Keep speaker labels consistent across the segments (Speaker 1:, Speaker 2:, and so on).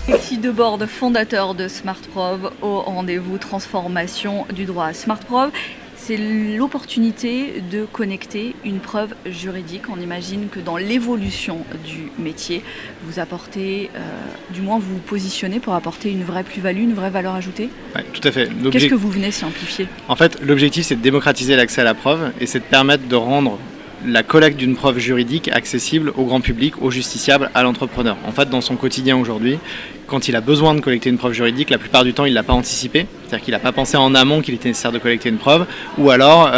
Speaker 1: Alexis Debord, fondateur de SmartProv, au rendez-vous transformation du droit. SmartProv, c'est l'opportunité de connecter une preuve juridique. On imagine que dans l'évolution du métier, vous apportez, du moins vous vous positionnez pour apporter une vraie plus-value, une vraie valeur ajoutée.
Speaker 2: Oui, tout à fait.
Speaker 1: Qu'est-ce que vous venez simplifier ?
Speaker 2: En fait, l'objectif, c'est de démocratiser l'accès à la preuve et c'est de permettre de rendre la collecte d'une preuve juridique accessible au grand public, au justiciable, à l'entrepreneur. En fait, dans son quotidien aujourd'hui, quand il a besoin de collecter une preuve juridique, la plupart du temps, il ne l'a pas anticipé. C'est-à-dire qu'il n'a pas pensé en amont qu'il était nécessaire de collecter une preuve. Ou alors,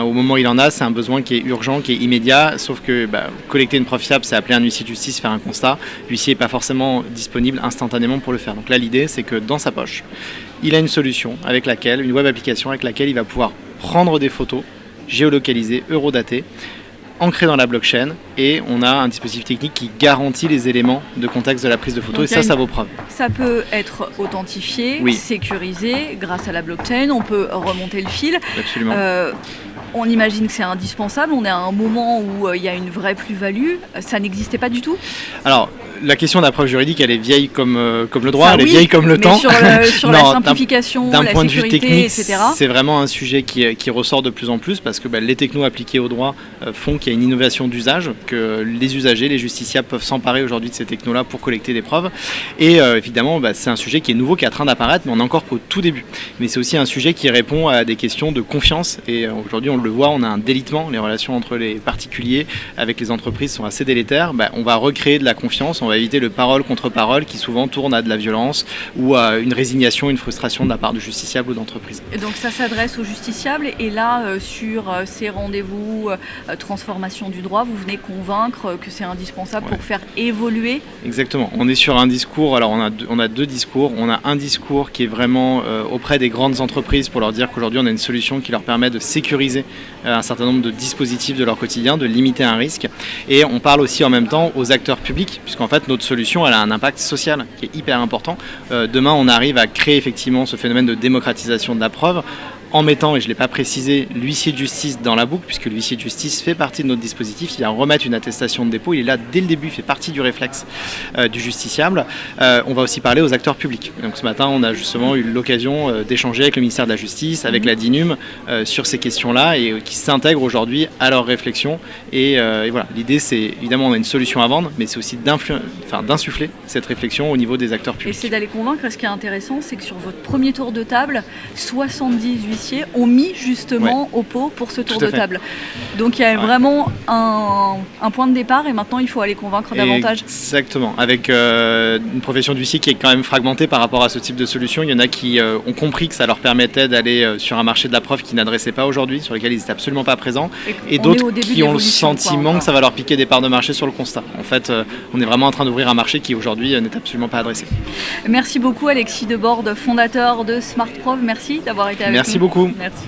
Speaker 2: au moment où il en a, c'est un besoin qui est urgent, qui est immédiat. Sauf que collecter une preuve fiable, c'est appeler un huissier de justice, faire un constat. L'huissier n'est pas forcément disponible instantanément pour le faire. Donc là, l'idée, c'est que dans sa poche, il a une solution avec laquelle, une web application avec laquelle il va pouvoir prendre des photos géolocalisées, eurodatées, ancré dans la blockchain, et on a un dispositif technique qui garantit les éléments de contexte de la prise de photo. Donc, et ça vaut preuve.
Speaker 1: Ça peut être authentifié, oui, sécurisé grâce à la blockchain, on peut remonter le fil.
Speaker 2: Absolument.
Speaker 1: On imagine que c'est indispensable, on est à un moment où il y a une vraie plus-value, ça n'existait pas du tout ?
Speaker 2: Alors, la question de la preuve juridique, elle est vieille comme le droit,
Speaker 1: ça,
Speaker 2: elle est vieille comme le temps.
Speaker 1: Sur la simplification,
Speaker 2: d'un point de vue technique,
Speaker 1: etc.
Speaker 2: C'est vraiment un sujet qui ressort de plus en plus parce que les technos appliqués au droit font qu'il y a une innovation d'usage, que les usagers, les justiciables peuvent s'emparer aujourd'hui de ces technos-là pour collecter des preuves. Et évidemment, c'est un sujet qui est nouveau, qui est en train d'apparaître, mais on est encore qu'au tout début. Mais c'est aussi un sujet qui répond à des questions de confiance. Et aujourd'hui, on le voit, on a un délitement. Les relations entre les particuliers avec les entreprises sont assez délétères. On va recréer de la confiance, on va éviter le parole contre parole qui souvent tourne à de la violence ou à une résignation, une frustration de la part du justiciable ou d'entreprise.
Speaker 1: Et donc ça s'adresse aux justiciables et là, sur ces rendez-vous transformation du droit, vous venez convaincre que c'est indispensable pour faire évoluer.
Speaker 2: Exactement. On est sur un discours, alors on a deux discours. On a un discours qui est vraiment auprès des grandes entreprises pour leur dire qu'aujourd'hui on a une solution qui leur permet de sécuriser un certain nombre de dispositifs de leur quotidien, de limiter un risque. Et on parle aussi en même temps aux acteurs publics, puisqu'en fait notre solution elle a un impact social qui est hyper important. Demain on arrive à créer effectivement ce phénomène de démocratisation de la preuve en mettant, et je ne l'ai pas précisé, l'huissier de justice dans la boucle, puisque l'huissier de justice fait partie de notre dispositif, il vient remettre une attestation de dépôt, il est là dès le début, il fait partie du réflexe du justiciable. On va aussi parler aux acteurs publics. Donc ce matin, on a justement eu l'occasion d'échanger avec le ministère de la Justice, avec la DINUM, sur ces questions-là, et qui s'intègrent aujourd'hui à leur réflexion. Et voilà, l'idée c'est, évidemment, on a une solution à vendre, mais c'est aussi d'insuffler cette réflexion au niveau des acteurs publics.
Speaker 1: Et c'est d'aller convaincre, ce qui est intéressant, c'est que sur votre premier tour de table, 70 huissiers ont mis justement au pot pour ce tour de table. Donc il y a vraiment un point de départ et maintenant il faut aller convaincre davantage.
Speaker 2: Exactement. Avec une profession d'huissier qui est quand même fragmentée par rapport à ce type de solution. Il y en a qui ont compris que ça leur permettait d'aller sur un marché de la preuve qu'ils n'adressaient pas aujourd'hui, sur lequel ils n'étaient absolument pas présents. Et d'autres qui ont le sentiment que ça va leur piquer des parts de marché sur le constat. En fait, on est vraiment en train d'ouvrir un marché qui aujourd'hui n'est absolument pas adressé.
Speaker 1: Merci beaucoup Alexis Debord, fondateur de SmartProv. Merci d'avoir été avec nous.
Speaker 2: Merci beaucoup.
Speaker 1: Merci.